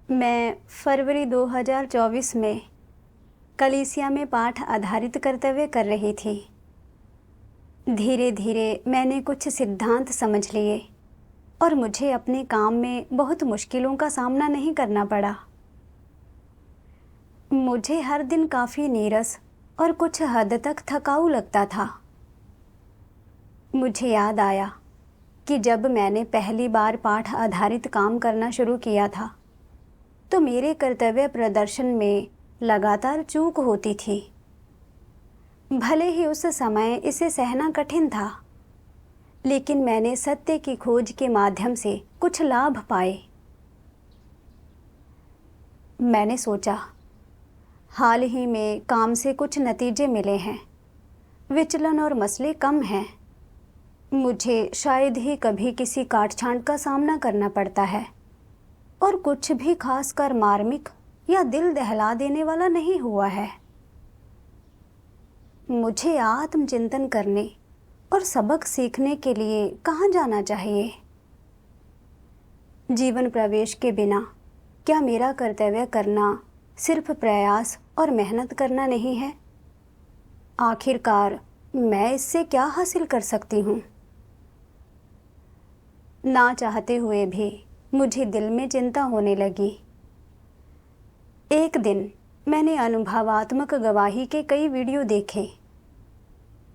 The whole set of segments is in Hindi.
मैं फरवरी 2024 में कलीसिया में पाठ आधारित कर्तव्य कर रही थी। धीरे धीरे मैंने कुछ सिद्धांत समझ लिए और मुझे अपने काम में बहुत मुश्किलों का सामना नहीं करना पड़ा। मुझे हर दिन काफ़ी नीरस और कुछ हद तक थकाऊ लगता था। मुझे याद आया कि जब मैंने पहली बार पाठ आधारित काम करना शुरू किया था तो मेरे कर्तव्य प्रदर्शन में लगातार चूक होती थी। भले ही उस समय इसे सहना कठिन था, लेकिन मैंने सत्य की खोज के माध्यम से कुछ लाभ पाए। मैंने सोचा, हाल ही में काम से कुछ नतीजे मिले हैं, विचलन और मसले कम हैं। मुझे शायद ही कभी किसी काट-छांट का सामना करना पड़ता है और कुछ भी खासकर मार्मिक या दिल दहला देने वाला नहीं हुआ है। मुझे आत्मचिंतन करने और सबक सीखने के लिए कहाँ जाना चाहिए? जीवन प्रवेश के बिना क्या मेरा कर्तव्य करना सिर्फ प्रयास और मेहनत करना नहीं है? आखिरकार मैं इससे क्या हासिल कर सकती हूँ? ना चाहते हुए भी मुझे दिल में चिंता होने लगी। एक दिन मैंने अनुभवात्मक गवाही के कई वीडियो देखे।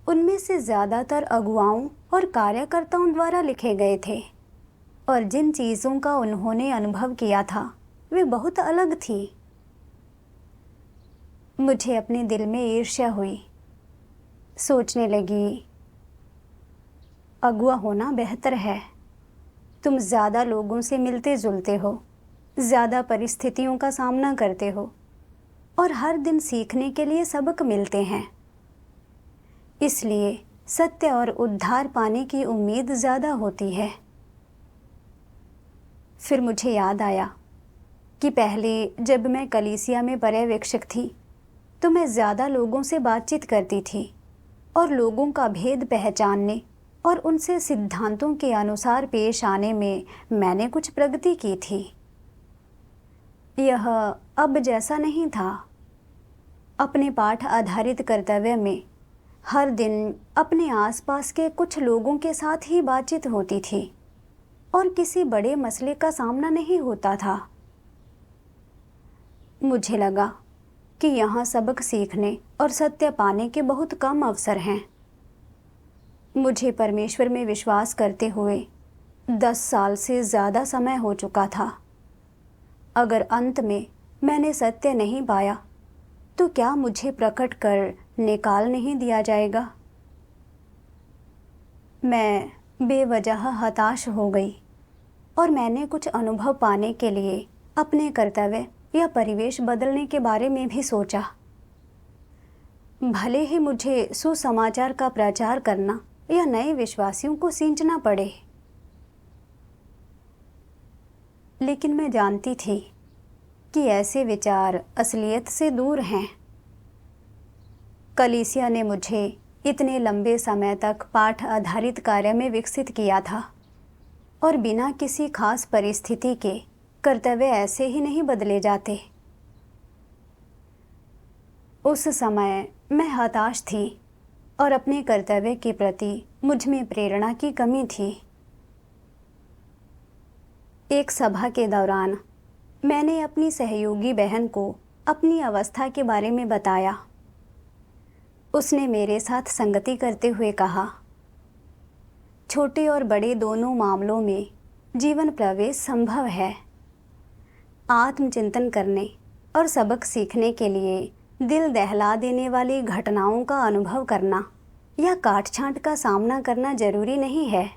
उनमें से ज़्यादातर अगुवाओं और कार्यकर्ताओं द्वारा लिखे गए थे और जिन चीज़ों का उन्होंने अनुभव किया था वे बहुत अलग थी। मुझे अपने दिल में ईर्ष्या हुई। सोचने लगी, अगुवा होना बेहतर है। तुम ज़्यादा लोगों से मिलते जुलते हो, ज़्यादा परिस्थितियों का सामना करते हो और हर दिन सीखने के लिए सबक मिलते हैं। इसलिए सत्य और उद्धार पाने की उम्मीद ज़्यादा होती है। फिर मुझे याद आया कि पहले जब मैं कलीसिया में पर्यवेक्षक थी तो मैं ज़्यादा लोगों से बातचीत करती थी और लोगों का भेद पहचानने और उनसे सिद्धांतों के अनुसार पेश आने में मैंने कुछ प्रगति की थी। यह अब जैसा नहीं था। अपने पाठ आधारित कर्तव्य में हर दिन अपने आसपास के कुछ लोगों के साथ ही बातचीत होती थी और किसी बड़े मसले का सामना नहीं होता था। मुझे लगा कि यहाँ सबक सीखने और सत्य पाने के बहुत कम अवसर हैं। मुझे परमेश्वर में विश्वास करते हुए 10 साल से ज़्यादा समय हो चुका था। अगर अंत में मैंने सत्य नहीं पाया तो क्या मुझे प्रकट कर निकाल नहीं दिया जाएगा? मैं बेवजह हताश हो गई और मैंने कुछ अनुभव पाने के लिए अपने कर्तव्य या परिवेश बदलने के बारे में भी सोचा। भले ही मुझे सुसमाचार का प्रचार करना या नए विश्वासियों को सींचना पड़े, लेकिन मैं जानती थी कि ऐसे विचार असलियत से दूर हैं। कलीसिया ने मुझे इतने लंबे समय तक पाठ आधारित कार्य में विकसित किया था और बिना किसी खास परिस्थिति के कर्तव्य ऐसे ही नहीं बदले जाते। उस समय मैं हताश थी और अपने कर्तव्य के प्रति मुझ में प्रेरणा की कमी थी। एक सभा के दौरान मैंने अपनी सहयोगी बहन को अपनी अवस्था के बारे में बताया। उसने मेरे साथ संगति करते हुए कहा, छोटे और बड़े दोनों मामलों में जीवन प्रवेश संभव है। आत्मचिंतन करने और सबक सीखने के लिए दिल दहला देने वाली घटनाओं का अनुभव करना या काट-छांट का सामना करना जरूरी नहीं है।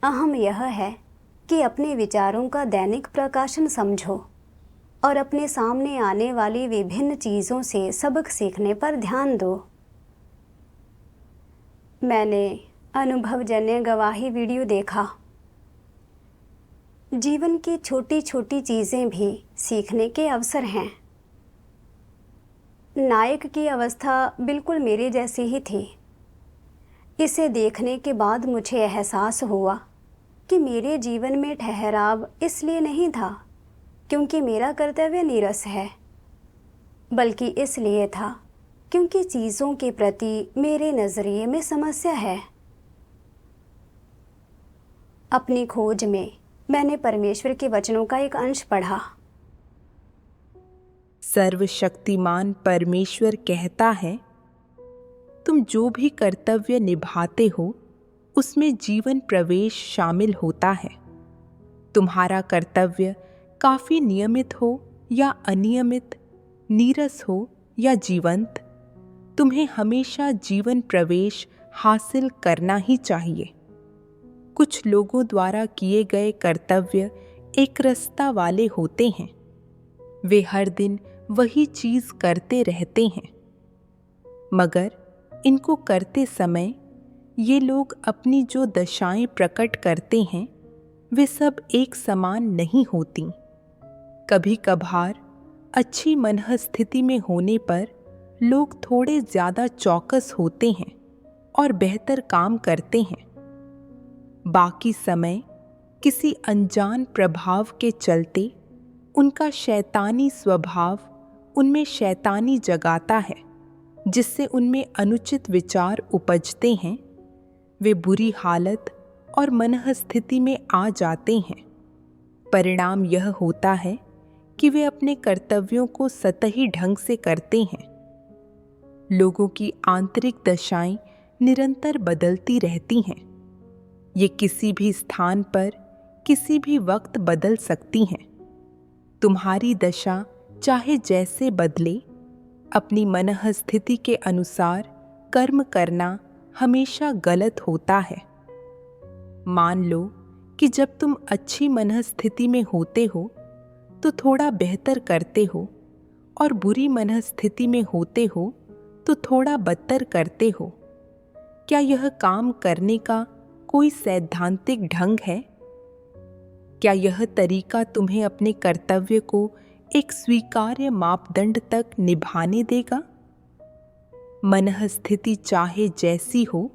अहम यह है कि अपने विचारों का दैनिक प्रकाशन समझो और अपने सामने आने वाली विभिन्न चीज़ों से सबक सीखने पर ध्यान दो। मैंने अनुभवजन्य गवाही वीडियो देखा। जीवन की छोटी छोटी चीज़ें भी सीखने के अवसर हैं। नायक की अवस्था बिल्कुल मेरे जैसी ही थी। इसे देखने के बाद मुझे एहसास हुआ कि मेरे जीवन में ठहराव इसलिए नहीं था क्योंकि मेरा कर्तव्य नीरस है, बल्कि इसलिए था क्योंकि चीज़ों के प्रति मेरे नज़रिए में समस्या है। अपनी खोज में मैंने परमेश्वर के वचनों का एक अंश पढ़ा। सर्वशक्तिमान परमेश्वर कहता है, तुम जो भी कर्तव्य निभाते हो उसमें जीवन प्रवेश शामिल होता है। तुम्हारा कर्तव्य काफी नियमित हो या अनियमित, नीरस हो या जीवंत, तुम्हें हमेशा जीवन प्रवेश हासिल करना ही चाहिए। कुछ लोगों द्वारा किए गए कर्तव्य एक रास्ता वाले होते हैं। वे हर दिन वही चीज करते रहते हैं, मगर इनको करते समय ये लोग अपनी जो दशाएं प्रकट करते हैं वे सब एक समान नहीं होती। कभी कभार अच्छी मनःस्थिति में होने पर लोग थोड़े ज्यादा चौकस होते हैं और बेहतर काम करते हैं। बाकी समय किसी अनजान प्रभाव के चलते उनका शैतानी स्वभाव उनमें शैतानी जगाता है, जिससे उनमें अनुचित विचार उपजते हैं। वे बुरी हालत और मनःस्थिति में आ जाते हैं। परिणाम यह होता है कि वे अपने कर्तव्यों को सतही ढंग से करते हैं। लोगों की आंतरिक दशाएं निरंतर बदलती रहती हैं। ये किसी भी स्थान पर किसी भी वक्त बदल सकती हैं। तुम्हारी दशा चाहे जैसे बदले, अपनी मनःस्थिति के अनुसार कर्म करना हमेशा गलत होता है। मान लो कि जब तुम अच्छी मनःस्थिति में होते हो तो थोड़ा बेहतर करते हो और बुरी मनःस्थिति में होते हो तो थोड़ा बदतर करते हो। क्या यह काम करने का कोई सैद्धांतिक ढंग है? क्या यह तरीका तुम्हें अपने कर्तव्य को एक स्वीकार्य मापदंड तक निभाने देगा? मनःस्थिति चाहे जैसी हो,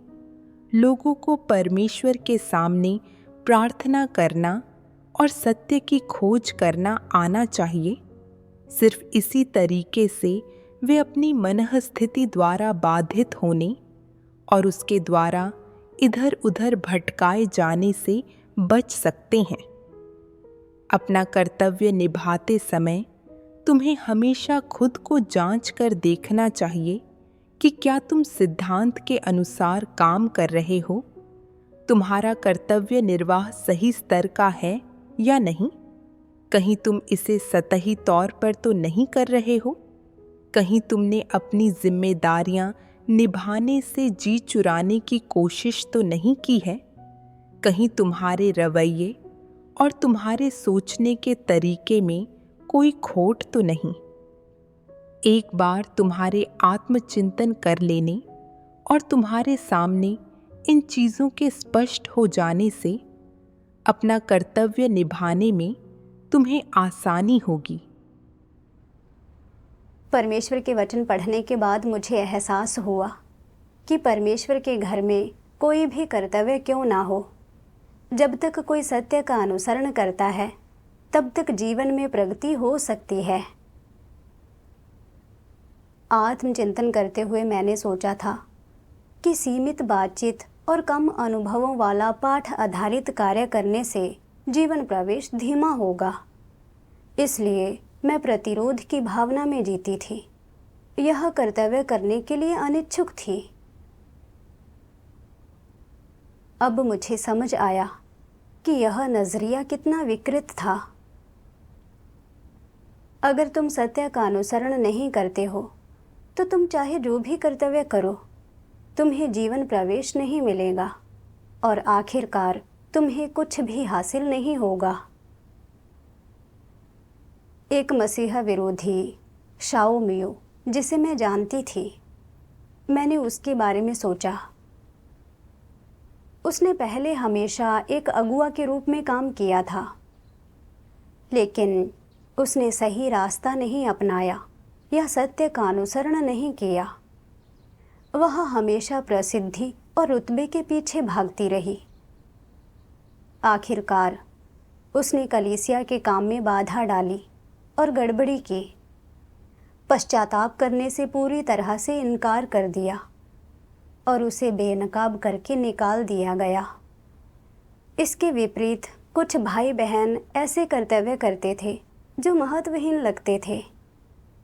लोगों को परमेश्वर के सामने प्रार्थना करना और सत्य की खोज करना आना चाहिए। सिर्फ इसी तरीके से वे अपनी मनःस्थिति द्वारा बाधित होने और उसके द्वारा इधर उधर भटकाए जाने से बच सकते हैं। अपना कर्तव्य निभाते समय तुम्हें हमेशा खुद को जांच कर देखना चाहिए कि क्या तुम सिद्धांत के अनुसार काम कर रहे हो। तुम्हारा कर्तव्य निर्वाह सही स्तर का है या नहीं? कहीं तुम इसे सतही तौर पर तो नहीं कर रहे हो? कहीं तुमने अपनी जिम्मेदारियां निभाने से जी चुराने की कोशिश तो नहीं की है? कहीं तुम्हारे रवैये और तुम्हारे सोचने के तरीके में कोई खोट तो नहीं? एक बार तुम्हारे आत्मचिंतन कर लेने और तुम्हारे सामने इन चीज़ों के स्पष्ट हो जाने से अपना कर्तव्य निभाने में तुम्हें आसानी होगी। परमेश्वर के वचन पढ़ने के बाद मुझे एहसास हुआ कि परमेश्वर के घर में कोई भी कर्तव्य क्यों ना हो, जब तक कोई सत्य का अनुसरण करता है तब तक जीवन में प्रगति हो सकती है। आत्मचिंतन करते हुए मैंने सोचा था कि सीमित बातचीत और कम अनुभवों वाला पाठ आधारित कार्य करने से जीवन प्रवेश धीमा होगा। इसलिए मैं प्रतिरोध की भावना में जीती थी। यह कर्तव्य करने के लिए अनिच्छुक थी। अब मुझे समझ आया कि यह नजरिया कितना विकृत था। अगर तुम सत्य का अनुसरण नहीं करते हो तो तुम चाहे जो भी कर्तव्य करो, तुम्हें जीवन प्रवेश नहीं मिलेगा और आखिरकार तुम्हें कुछ भी हासिल नहीं होगा। एक मसीहा विरोधी शाओ मियो, जिसे मैं जानती थी, मैंने उसके बारे में सोचा। उसने पहले हमेशा एक अगुआ के रूप में काम किया था, लेकिन उसने सही रास्ता नहीं अपनाया या सत्य का अनुसरण नहीं किया। वह हमेशा प्रसिद्धि और रुतबे के पीछे भागती रही। आखिरकार उसने कलीसिया के काम में बाधा डाली और गड़बड़ी की। पश्चाताप करने से पूरी तरह से इनकार कर दिया और उसे बेनकाब करके निकाल दिया गया। इसके विपरीत कुछ भाई बहन ऐसे कर्तव्य करते थे जो महत्वहीन लगते थे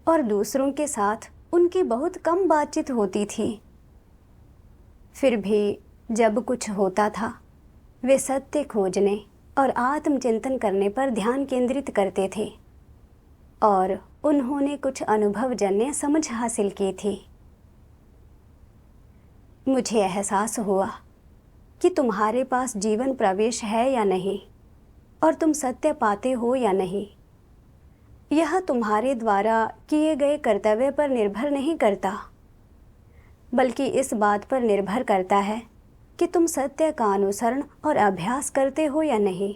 और दूसरों के साथ उनकी बहुत कम बातचीत होती थी। फिर भी जब कुछ होता था वे सत्य खोजने और आत्मचिंतन करने पर ध्यान केंद्रित करते थे और उन्होंने कुछ अनुभवजन्य समझ हासिल की थी। मुझे एहसास हुआ कि तुम्हारे पास जीवन प्रवेश है या नहीं और तुम सत्य पाते हो या नहीं, यह तुम्हारे द्वारा किए गए कर्तव्य पर निर्भर नहीं करता, बल्कि इस बात पर निर्भर करता है कि तुम सत्य का अनुसरण और अभ्यास करते हो या नहीं।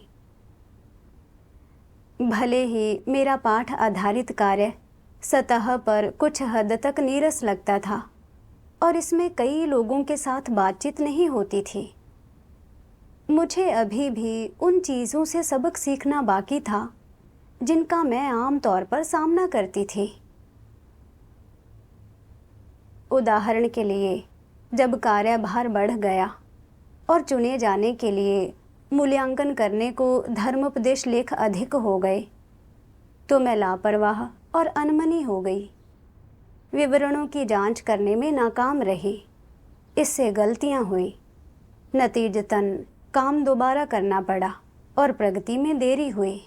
भले ही मेरा पाठ आधारित कार्य सतह पर कुछ हद तक नीरस लगता था और इसमें कई लोगों के साथ बातचीत नहीं होती थी, मुझे अभी भी उन चीज़ों से सबक सीखना बाकी था जिनका मैं आम तौर पर सामना करती थी। उदाहरण के लिए, जब कार्यभार बढ़ गया और चुने जाने के लिए मूल्यांकन करने को धर्मोपदेश लेख अधिक हो गए, तो मैं लापरवाह और अनमनी हो गई। विवरणों की जांच करने में नाकाम रही, इससे गलतियां हुई। नतीजतन काम दोबारा करना पड़ा और प्रगति में देरी हुई।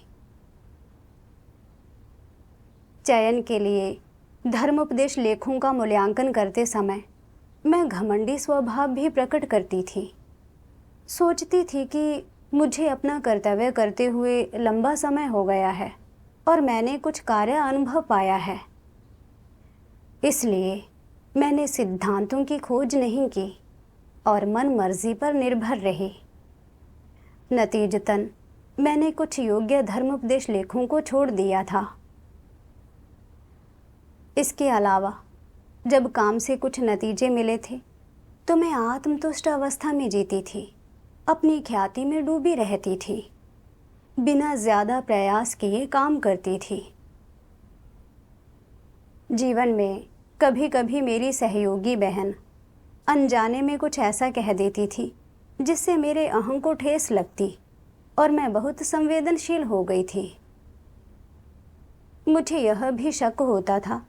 चयन के लिए धर्मोपदेश लेखों का मूल्यांकन करते समय मैं घमंडी स्वभाव भी प्रकट करती थी। सोचती थी कि मुझे अपना कर्तव्य करते हुए लंबा समय हो गया है और मैंने कुछ कार्य अनुभव पाया है, इसलिए मैंने सिद्धांतों की खोज नहीं की और मन मर्जी पर निर्भर रही। नतीजतन मैंने कुछ योग्य धर्मोपदेश लेखों को छोड़ दिया था। इसके अलावा जब काम से कुछ नतीजे मिले थे तो मैं आत्मतुष्ट अवस्था में जीती थी, अपनी ख्याति में डूबी रहती थी, बिना ज़्यादा प्रयास किए काम करती थी। जीवन में कभी कभी मेरी सहयोगी बहन अनजाने में कुछ ऐसा कह देती थी जिससे मेरे अहं को ठेस लगती और मैं बहुत संवेदनशील हो गई थी। मुझे यह भी शक होता था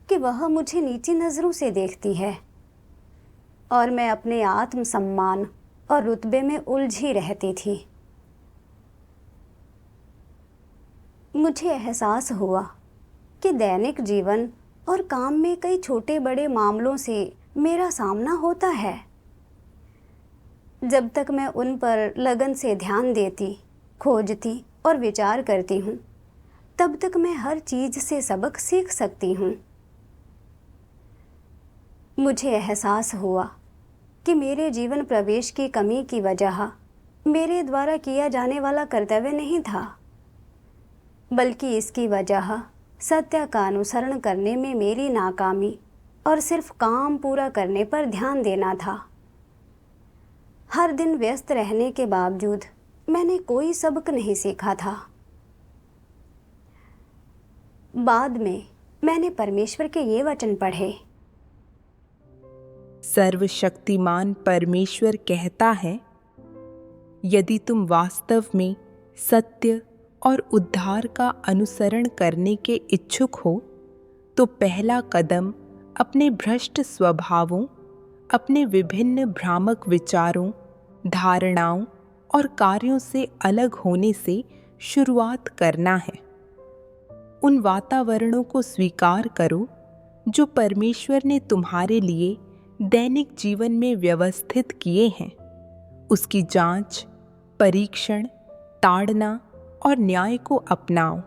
कि वह मुझे नीची नज़रों से देखती है और मैं अपने आत्मसम्मान और रुतबे में उलझी रहती थी। मुझे एहसास हुआ कि दैनिक जीवन और काम में कई छोटे बड़े मामलों से मेरा सामना होता है। जब तक मैं उन पर लगन से ध्यान देती, खोजती और विचार करती हूँ, तब तक मैं हर चीज़ से सबक सीख सकती हूँ। मुझे एहसास हुआ कि मेरे जीवन प्रवेश की कमी की वजह मेरे द्वारा किया जाने वाला कर्तव्य नहीं था, बल्कि इसकी वजह सत्य का अनुसरण करने में मेरी नाकामी और सिर्फ काम पूरा करने पर ध्यान देना था। हर दिन व्यस्त रहने के बावजूद मैंने कोई सबक नहीं सीखा था। बाद में मैंने परमेश्वर के ये वचन पढ़े। सर्वशक्तिमान परमेश्वर कहता है, यदि तुम वास्तव में सत्य और उद्धार का अनुसरण करने के इच्छुक हो तो पहला कदम अपने भ्रष्ट स्वभावों, अपने विभिन्न भ्रामक विचारों, धारणाओं और कार्यों से अलग होने से शुरुआत करना है। उन वातावरणों को स्वीकार करो जो परमेश्वर ने तुम्हारे लिए दैनिक जीवन में व्यवस्थित किए हैं। उसकी जांच, परीक्षण, ताड़ना और न्याय को अपनाओ।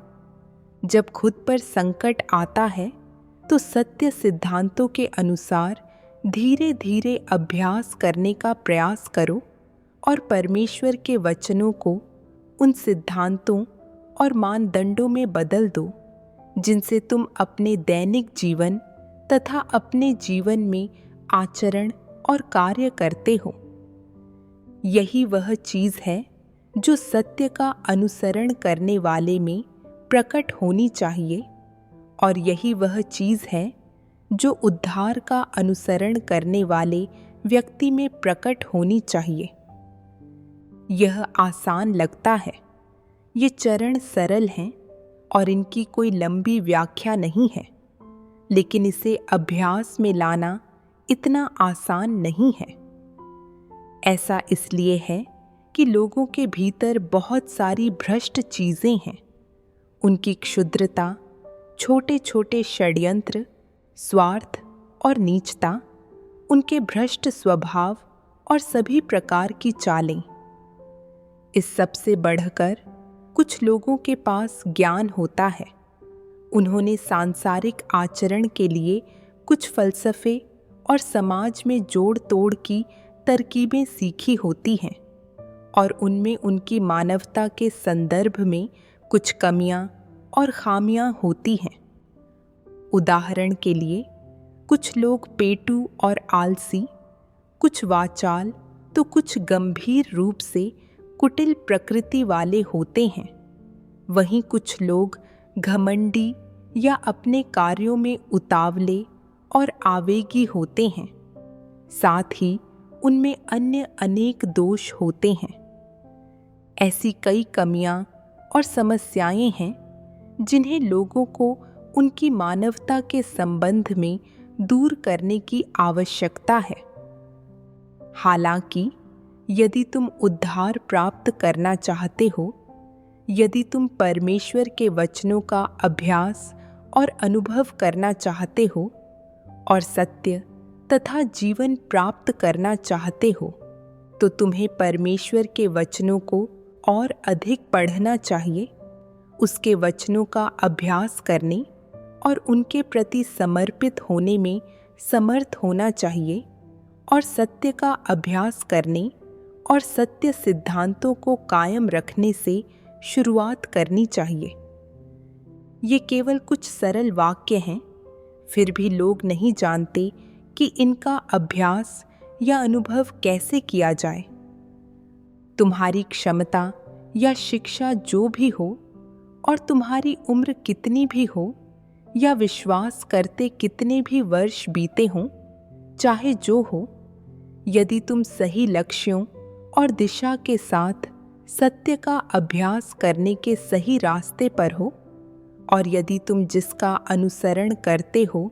जब खुद पर संकट आता है तो सत्य सिद्धांतों के अनुसार धीरे धीरे अभ्यास करने का प्रयास करो और परमेश्वर के वचनों को उन सिद्धांतों और मानदंडों में बदल दो जिनसे तुम अपने दैनिक जीवन तथा अपने जीवन में आचरण और कार्य करते हो। यही वह चीज़ है जो सत्य का अनुसरण करने वाले में प्रकट होनी चाहिए, और यही वह चीज़ है जो उद्धार का अनुसरण करने वाले व्यक्ति में प्रकट होनी चाहिए। यह आसान लगता है, ये चरण सरल हैं और इनकी कोई लंबी व्याख्या नहीं है, लेकिन इसे अभ्यास में लाना इतना आसान नहीं है। ऐसा इसलिए है कि लोगों के भीतर बहुत सारी भ्रष्ट चीज़ें हैं। उनकी क्षुद्रता, छोटे छोटे षड्यंत्र, स्वार्थ और नीचता, उनके भ्रष्ट स्वभाव और सभी प्रकार की चालें। इस सब से बढ़कर कुछ लोगों के पास ज्ञान होता है। उन्होंने सांसारिक आचरण के लिए कुछ फलसफे और समाज में जोड़ तोड़ की तरकीबें सीखी होती हैं, और उनमें उनकी मानवता के संदर्भ में कुछ कमियां और खामियां होती हैं। उदाहरण के लिए, कुछ लोग पेटू और आलसी, कुछ वाचाल तो कुछ गंभीर रूप से कुटिल प्रकृति वाले होते हैं। वहीं कुछ लोग घमंडी या अपने कार्यों में उतावले और आवेगी होते हैं। साथ ही उनमें अन्य अनेक दोष होते हैं। ऐसी कई कमियां और समस्याएं हैं जिन्हें लोगों को उनकी मानवता के संबंध में दूर करने की आवश्यकता है। हालांकि यदि तुम उद्धार प्राप्त करना चाहते हो, यदि तुम परमेश्वर के वचनों का अभ्यास और अनुभव करना चाहते हो और सत्य तथा जीवन प्राप्त करना चाहते हो, तो तुम्हें परमेश्वर के वचनों को और अधिक पढ़ना चाहिए, उसके वचनों का अभ्यास करने और उनके प्रति समर्पित होने में समर्थ होना चाहिए, और सत्य का अभ्यास करने और सत्य सिद्धांतों को कायम रखने से शुरुआत करनी चाहिए। ये केवल कुछ सरल वाक्य हैं, फिर भी लोग नहीं जानते कि इनका अभ्यास या अनुभव कैसे किया जाए। तुम्हारी क्षमता या शिक्षा जो भी हो, और तुम्हारी उम्र कितनी भी हो, या विश्वास करते कितने भी वर्ष बीते हों, चाहे जो हो, यदि तुम सही लक्ष्यों और दिशा के साथ सत्य का अभ्यास करने के सही रास्ते पर हो, और यदि तुम जिसका अनुसरण करते हो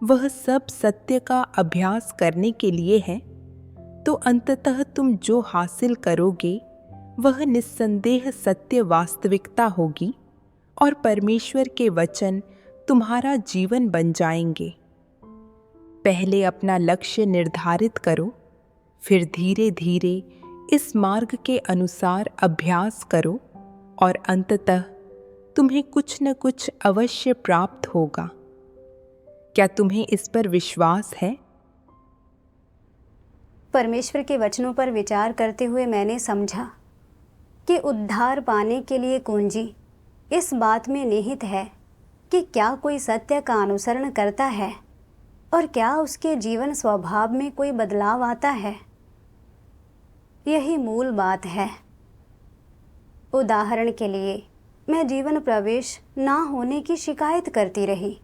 वह सब सत्य का अभ्यास करने के लिए है, तो अंततः तुम जो हासिल करोगे वह निस्संदेह सत्य वास्तविकता होगी, और परमेश्वर के वचन तुम्हारा जीवन बन जाएंगे। पहले अपना लक्ष्य निर्धारित करो, फिर धीरे धीरे इस मार्ग के अनुसार अभ्यास करो, और अंततः तुम्हें कुछ न कुछ अवश्य प्राप्त होगा। क्या तुम्हें इस पर विश्वास है? परमेश्वर के वचनों पर विचार करते हुए मैंने समझा कि उद्धार पाने के लिए कुंजी इस बात में निहित है कि क्या कोई सत्य का अनुसरण करता है और क्या उसके जीवन स्वभाव में कोई बदलाव आता है। यही मूल बात है। उदाहरण के लिए, मैं जीवन प्रवेश ना होने की शिकायत करती रही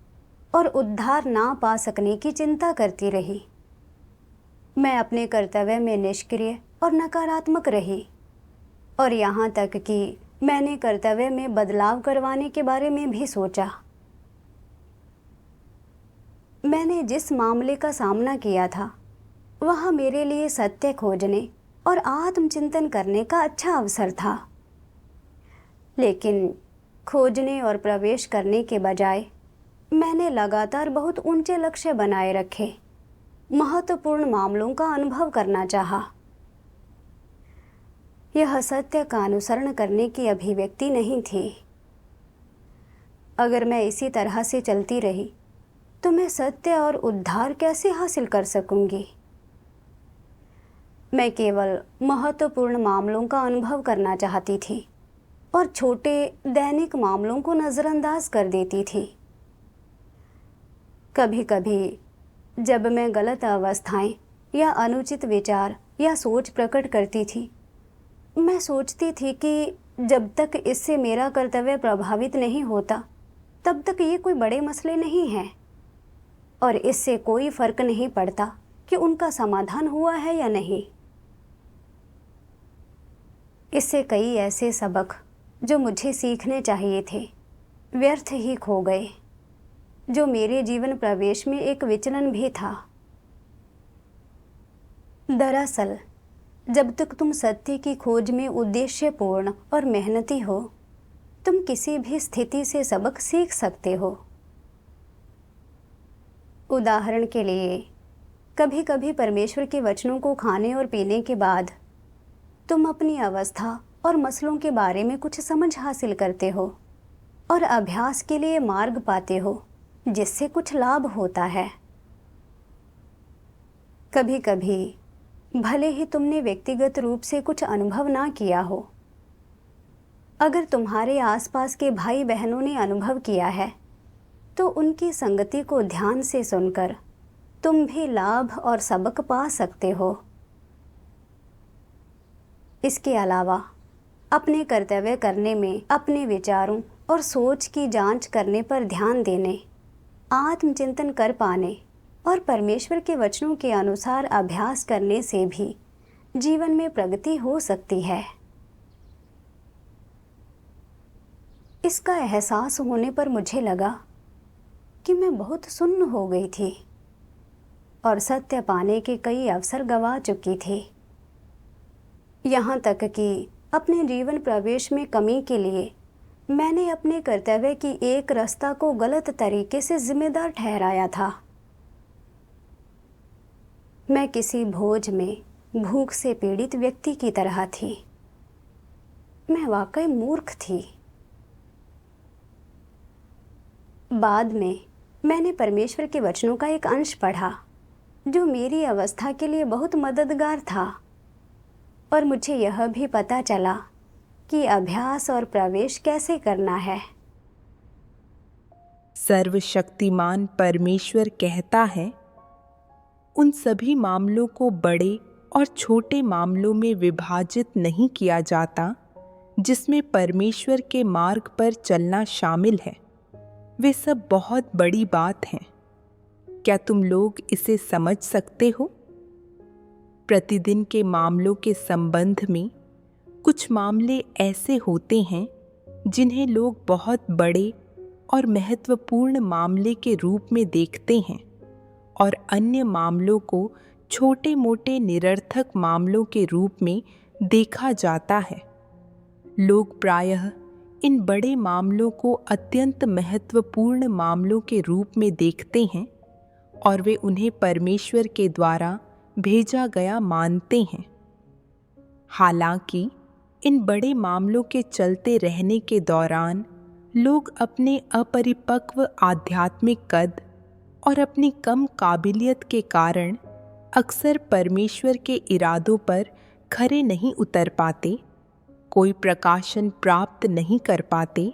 और उद्धार ना पा सकने की चिंता करती रही। मैं अपने कर्तव्य में निष्क्रिय और नकारात्मक रही, और यहाँ तक कि मैंने कर्तव्य में बदलाव करवाने के बारे में भी सोचा। मैंने जिस मामले का सामना किया था वह मेरे लिए सत्य खोजने और आत्मचिंतन करने का अच्छा अवसर था, लेकिन खोजने और प्रवेश करने के बजाय मैंने लगातार बहुत ऊंचे लक्ष्य बनाए रखे, महत्वपूर्ण मामलों का अनुभव करना चाहा। यह सत्य का अनुसरण करने की अभिव्यक्ति नहीं थी। अगर मैं इसी तरह से चलती रही तो मैं सत्य और उद्धार कैसे हासिल कर सकूंगी? मैं केवल महत्वपूर्ण मामलों का अनुभव करना चाहती थी और छोटे दैनिक मामलों को नज़रअंदाज कर देती थी। कभी कभी जब मैं गलत अवस्थाएं या अनुचित विचार या सोच प्रकट करती थी, मैं सोचती थी कि जब तक इससे मेरा कर्तव्य प्रभावित नहीं होता, तब तक ये कोई बड़े मसले नहीं हैं और इससे कोई फर्क नहीं पड़ता कि उनका समाधान हुआ है या नहीं। इससे कई ऐसे सबक जो मुझे सीखने चाहिए थे व्यर्थ ही खो गए, जो मेरे जीवन प्रवेश में एक विचलन भी था। दरअसल जब तक तुम सत्य की खोज में उद्देश्यपूर्ण और मेहनती हो, तुम किसी भी स्थिति से सबक सीख सकते हो। उदाहरण के लिए, कभी कभी परमेश्वर के वचनों को खाने और पीने के बाद तुम अपनी अवस्था और मसलों के बारे में कुछ समझ हासिल करते हो और अभ्यास के लिए मार्ग पाते हो, जिससे कुछ लाभ होता है। कभी कभी भले ही तुमने व्यक्तिगत रूप से कुछ अनुभव ना किया हो, अगर तुम्हारे आसपास के भाई बहनों ने अनुभव किया है, तो उनकी संगति को ध्यान से सुनकर तुम भी लाभ और सबक पा सकते हो। इसके अलावा अपने कर्तव्य करने में अपने विचारों और सोच की जांच करने पर ध्यान देने, आत्मचिंतन कर पाने और परमेश्वर के वचनों के अनुसार अभ्यास करने से भी जीवन में प्रगति हो सकती है। इसका एहसास होने पर मुझे लगा कि मैं बहुत सुन्न हो गई थी और सत्य पाने के कई अवसर गंवा चुकी थी। यहाँ तक कि अपने जीवन प्रवेश में कमी के लिए मैंने अपने कर्तव्य की एक रास्ता को गलत तरीके से जिम्मेदार ठहराया था। मैं किसी भोज में भूख से पीड़ित व्यक्ति की तरह थी। मैं वाकई मूर्ख थी। बाद में मैंने परमेश्वर के वचनों का एक अंश पढ़ा जो मेरी अवस्था के लिए बहुत मददगार था, और मुझे यह भी पता चला कि अभ्यास और प्रवेश कैसे करना है। सर्वशक्तिमान परमेश्वर कहता है, उन सभी मामलों को बड़े और छोटे मामलों में विभाजित नहीं किया जाता जिसमें परमेश्वर के मार्ग पर चलना शामिल है। वे सब बहुत बड़ी बात हैं। क्या तुम लोग इसे समझ सकते हो? प्रतिदिन के मामलों के संबंध में कुछ मामले ऐसे होते हैं जिन्हें लोग बहुत बड़े और महत्वपूर्ण मामले के रूप में देखते हैं, और अन्य मामलों को छोटे मोटे निरर्थक मामलों के रूप में देखा जाता है। लोग प्रायः इन बड़े मामलों को अत्यंत महत्वपूर्ण मामलों के रूप में देखते हैं और वे उन्हें परमेश्वर के द्वारा भेजा गया मानते हैं। हालांकि इन बड़े मामलों के चलते रहने के दौरान लोग अपने अपरिपक्व आध्यात्मिक कद और अपनी कम काबिलियत के कारण अक्सर परमेश्वर के इरादों पर खरे नहीं उतर पाते, कोई प्रकाशन प्राप्त नहीं कर पाते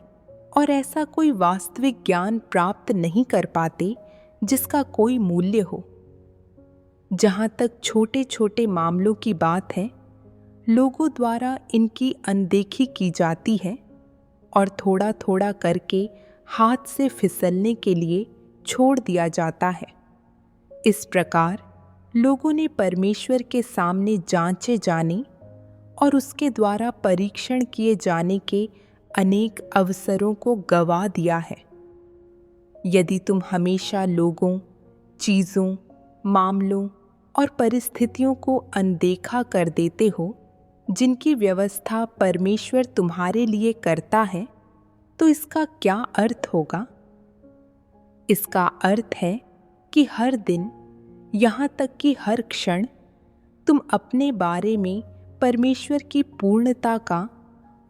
और ऐसा कोई वास्तविक ज्ञान प्राप्त नहीं कर पाते जिसका कोई मूल्य हो। जहाँ तक छोटे छोटे मामलों की बात है, लोगों द्वारा इनकी अनदेखी की जाती है और थोड़ा थोड़ा करके हाथ से फिसलने के लिए छोड़ दिया जाता है। इस प्रकार लोगों ने परमेश्वर के सामने जांचे जाने और उसके द्वारा परीक्षण किए जाने के अनेक अवसरों को गंवा दिया है। यदि तुम हमेशा लोगों, चीज़ों, मामलों और परिस्थितियों को अनदेखा कर देते हो जिनकी व्यवस्था परमेश्वर तुम्हारे लिए करता है, तो इसका क्या अर्थ होगा? इसका अर्थ है कि हर दिन, यहाँ तक कि हर क्षण, तुम अपने बारे में परमेश्वर की पूर्णता का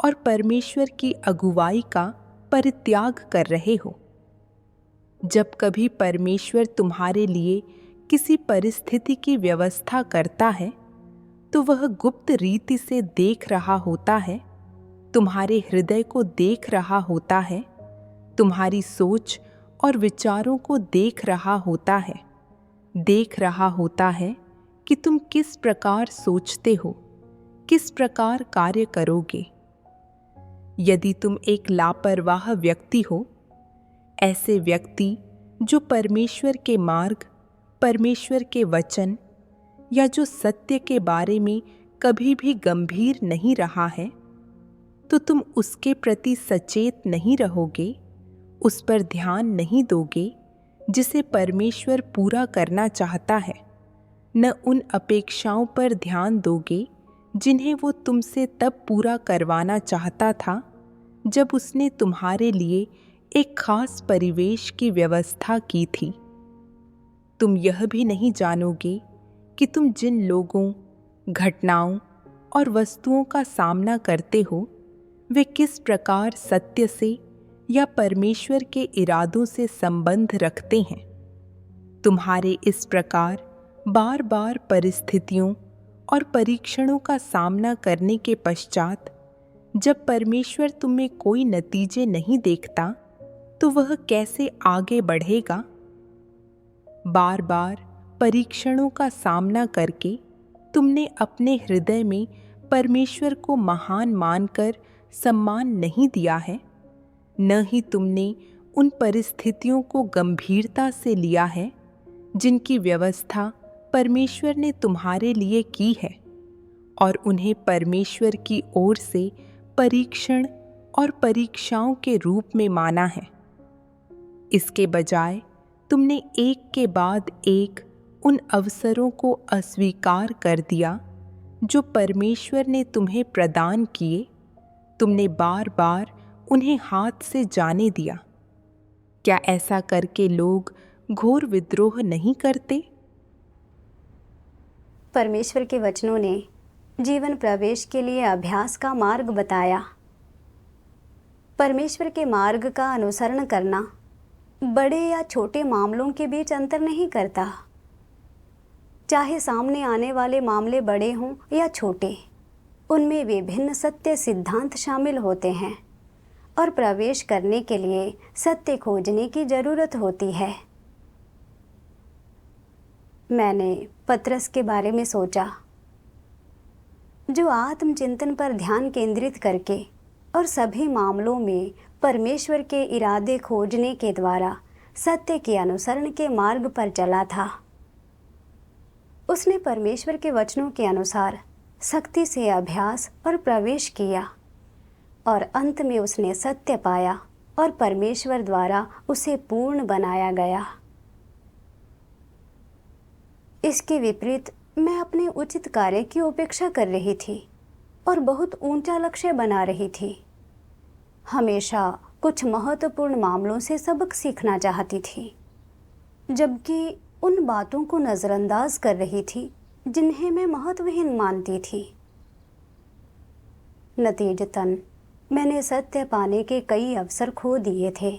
और परमेश्वर की अगुवाई का परित्याग कर रहे हो। जब कभी परमेश्वर तुम्हारे लिए किसी परिस्थिति की व्यवस्था करता है, तो वह गुप्त रीति से देख रहा होता है, तुम्हारे हृदय को देख रहा होता है, तुम्हारी सोच और विचारों को देख रहा होता है कि तुम किस प्रकार सोचते हो, किस प्रकार कार्य करोगे। यदि तुम एक लापरवाह व्यक्ति हो, ऐसे व्यक्ति जो परमेश्वर के मार्ग, परमेश्वर के वचन या जो सत्य के बारे में कभी भी गंभीर नहीं रहा है, तो तुम उसके प्रति सचेत नहीं रहोगे, उस पर ध्यान नहीं दोगे जिसे परमेश्वर पूरा करना चाहता है, न उन अपेक्षाओं पर ध्यान दोगे जिन्हें वो तुमसे तब पूरा करवाना चाहता था जब उसने तुम्हारे लिए एक खास परिवेश की व्यवस्था की थी। तुम यह भी नहीं जानोगे कि तुम जिन लोगों, घटनाओं और वस्तुओं का सामना करते हो, वे किस प्रकार सत्य से या परमेश्वर के इरादों से संबंध रखते हैं। तुम्हारे इस प्रकार बार बार परिस्थितियों और परीक्षणों का सामना करने के पश्चात जब परमेश्वर तुम्हें कोई नतीजे नहीं देखता, तो वह कैसे आगे बढ़ेगा। बार बार परीक्षणों का सामना करके तुमने अपने हृदय में परमेश्वर को महान मानकर सम्मान नहीं दिया है, न ही तुमने उन परिस्थितियों को गंभीरता से लिया है जिनकी व्यवस्था परमेश्वर ने तुम्हारे लिए की है, और उन्हें परमेश्वर की ओर से परीक्षण और परीक्षाओं के रूप में माना है। इसके बजाय तुमने एक के बाद एक उन अवसरों को अस्वीकार कर दिया जो परमेश्वर ने तुम्हें प्रदान किए। तुमने बार बार उन्हें हाथ से जाने दिया। क्या ऐसा करके लोग घोर विद्रोह नहीं करते? परमेश्वर के वचनों ने जीवन प्रवेश के लिए अभ्यास का मार्ग बताया। परमेश्वर के मार्ग का अनुसरण करना बड़े या छोटे मामलों के बीच अंतर नहीं करता। चाहे सामने आने वाले मामले बड़े हों या छोटे, उनमें विभिन्न सत्य सिद्धांत शामिल होते हैं और प्रवेश करने के लिए सत्य खोजने की जरूरत होती है। मैंने पतरस के बारे में सोचा, जो आत्मचिंतन पर ध्यान केंद्रित करके और सभी मामलों में परमेश्वर के इरादे खोजने के द्वारा सत्य के अनुसरण के मार्ग पर चला था। उसने परमेश्वर के वचनों के अनुसार सख्ती से अभ्यास और प्रवेश किया, और अंत में उसने सत्य पाया और परमेश्वर द्वारा उसे पूर्ण बनाया गया। इसके विपरीत मैं अपने उचित कार्य की उपेक्षा कर रही थी और बहुत ऊंचा लक्ष्य बना रही थी। हमेशा कुछ महत्वपूर्ण मामलों से सबक सीखना चाहती थी, जबकि उन बातों को नज़रअंदाज कर रही थी जिन्हें मैं महत्वहीन मानती थी। नतीजतन मैंने सत्य पाने के कई अवसर खो दिए थे।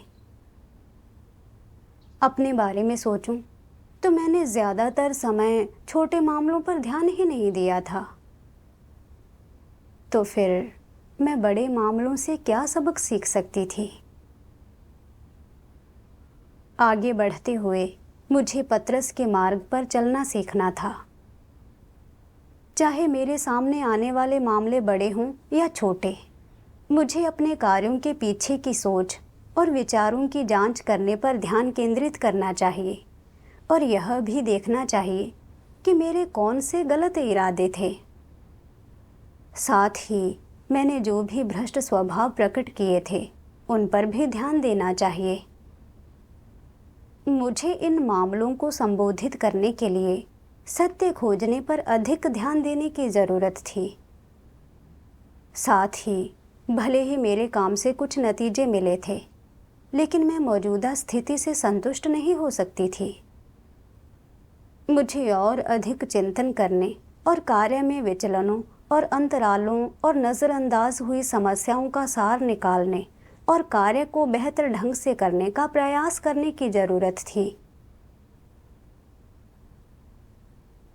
अपने बारे में सोचूं तो मैंने ज़्यादातर समय छोटे मामलों पर ध्यान ही नहीं दिया था। तो फिर मैं बड़े मामलों से क्या सबक सीख सकती थी? आगे बढ़ते हुए मुझे पतरस के मार्ग पर चलना सीखना था। चाहे मेरे सामने आने वाले मामले बड़े हों या छोटे, मुझे अपने कार्यों के पीछे की सोच और विचारों की जांच करने पर ध्यान केंद्रित करना चाहिए, और यह भी देखना चाहिए कि मेरे कौन से गलत इरादे थे। साथ ही मैंने जो भी भ्रष्ट स्वभाव प्रकट किए थे, उन पर भी ध्यान देना चाहिए। मुझे इन मामलों को संबोधित करने के लिए सत्य खोजने पर अधिक ध्यान देने की ज़रूरत थी। साथ ही भले ही मेरे काम से कुछ नतीजे मिले थे, लेकिन मैं मौजूदा स्थिति से संतुष्ट नहीं हो सकती थी। मुझे और अधिक चिंतन करने और कार्य में विचलनों और अंतरालों और नज़रअंदाज हुई समस्याओं का सार निकालने और कार्य को बेहतर ढंग से करने का प्रयास करने की ज़रूरत थी।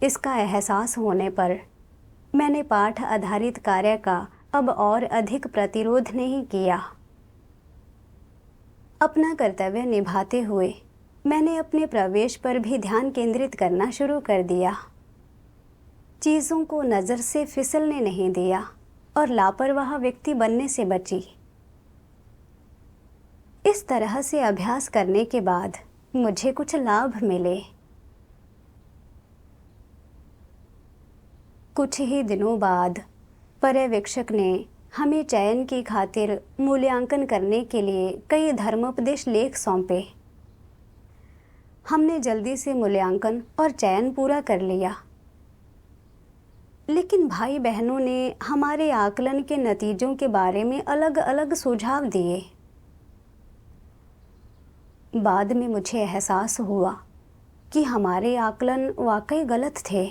इसका एहसास होने पर मैंने पाठ आधारित कार्य का अब और अधिक प्रतिरोध नहीं किया। अपना कर्तव्य निभाते हुए मैंने अपने प्रवेश पर भी ध्यान केंद्रित करना शुरू कर दिया। चीज़ों को नज़र से फिसलने नहीं दिया और लापरवाह व्यक्ति बनने से बची। इस तरह से अभ्यास करने के बाद मुझे कुछ लाभ मिले। कुछ ही दिनों बाद पर्यवेक्षक ने हमें चयन की खातिर मूल्यांकन करने के लिए कई धर्मोपदेश लेख सौंपे। हमने जल्दी से मूल्यांकन और चयन पूरा कर लिया, लेकिन भाई बहनों ने हमारे आकलन के नतीजों के बारे में अलग अलग सुझाव दिए। बाद में मुझे एहसास हुआ कि हमारे आकलन वाकई गलत थे।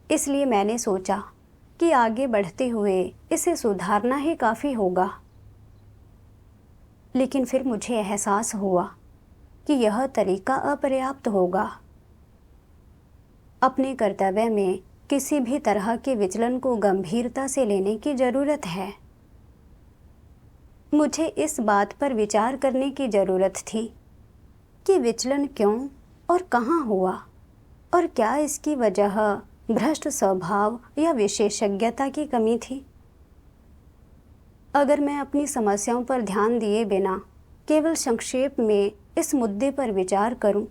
इसलिए मैंने सोचा कि आगे बढ़ते हुए इसे सुधारना ही काफ़ी होगा। लेकिन फिर मुझे एहसास हुआ कि यह तरीका अपर्याप्त होगा। अपने कर्तव्य में किसी भी तरह के विचलन को गंभीरता से लेने की ज़रूरत है। मुझे इस बात पर विचार करने की ज़रूरत थी कि विचलन क्यों और कहाँ हुआ, और क्या इसकी वजह भ्रष्ट स्वभाव या विशेषज्ञता की कमी थी। अगर मैं अपनी समस्याओं पर ध्यान दिए बिना केवल संक्षेप में इस मुद्दे पर विचार करूं,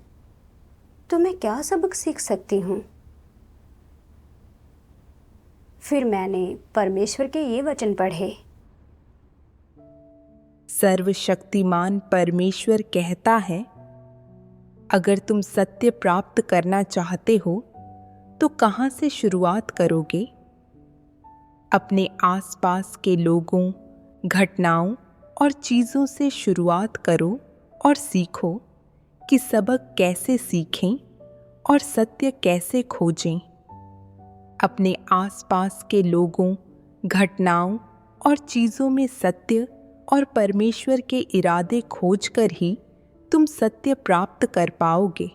तो मैं क्या सबक सीख सकती हूँ। फिर मैंने परमेश्वर के ये वचन पढ़े। सर्वशक्तिमान परमेश्वर कहता है, अगर तुम सत्य प्राप्त करना चाहते हो तो कहाँ से शुरुआत करोगे? अपने आसपास के लोगों, घटनाओं और चीज़ों से शुरुआत करो और सीखो कि सबक कैसे सीखें और सत्य कैसे खोजें। अपने आसपास के लोगों, घटनाओं और चीज़ों में सत्य और परमेश्वर के इरादे खोजकर ही तुम सत्य प्राप्त कर पाओगे।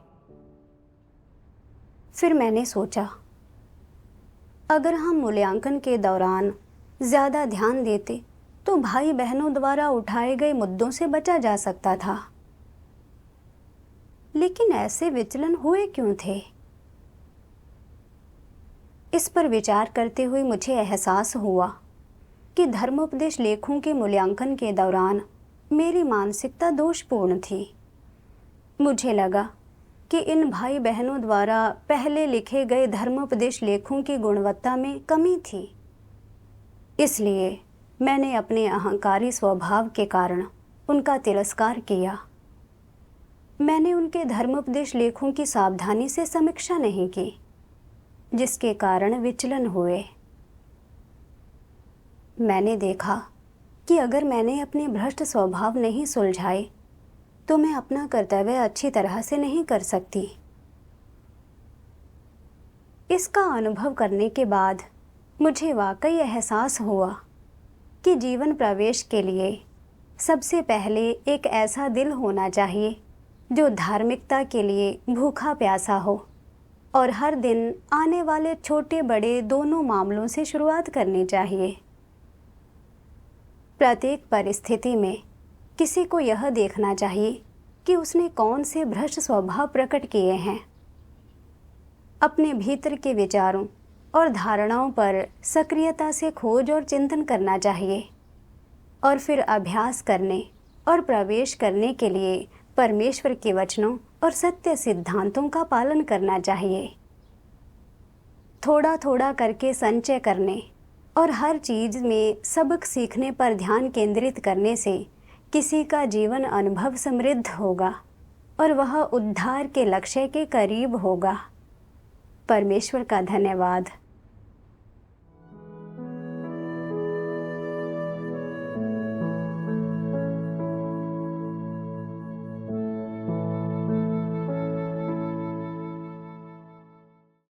फिर मैंने सोचा, अगर हम मूल्यांकन के दौरान ज़्यादा ध्यान देते तो भाई बहनों द्वारा उठाए गए मुद्दों से बचा जा सकता था। लेकिन ऐसे विचलन हुए क्यों थे? इस पर विचार करते हुए मुझे एहसास हुआ कि धर्मोपदेश लेखों के मूल्यांकन के दौरान मेरी मानसिकता दोषपूर्ण थी। मुझे लगा कि इन भाई बहनों द्वारा पहले लिखे गए धर्मोपदेश लेखों की गुणवत्ता में कमी थी। इसलिए मैंने अपने अहंकारी स्वभाव के कारण उनका तिरस्कार किया। मैंने उनके धर्मोपदेश लेखों की सावधानी से समीक्षा नहीं की, जिसके कारण विचलन हुए। मैंने देखा कि अगर मैंने अपने भ्रष्ट स्वभाव नहीं सुलझाए तो मैं अपना कर्तव्य अच्छी तरह से नहीं कर सकती। इसका अनुभव करने के बाद मुझे वाकई एहसास हुआ कि जीवन प्रवेश के लिए सबसे पहले एक ऐसा दिल होना चाहिए जो धार्मिकता के लिए भूखा प्यासा हो और हर दिन आने वाले छोटे बड़े दोनों मामलों से शुरुआत करनी चाहिए। प्रत्येक परिस्थिति में किसी को यह देखना चाहिए कि उसने कौन से भ्रष्ट स्वभाव प्रकट किए हैं। अपने भीतर के विचारों और धारणाओं पर सक्रियता से खोज और चिंतन करना चाहिए और फिर अभ्यास करने और प्रवेश करने के लिए परमेश्वर के वचनों और सत्य सिद्धांतों का पालन करना चाहिए। थोड़ा थोड़ा करके संचय करने और हर चीज़ में सबक सीखने पर ध्यान केंद्रित करने से किसी का जीवन अनुभव समृद्ध होगा और वह उद्धार के लक्ष्य के करीब होगा। परमेश्वर का धन्यवाद।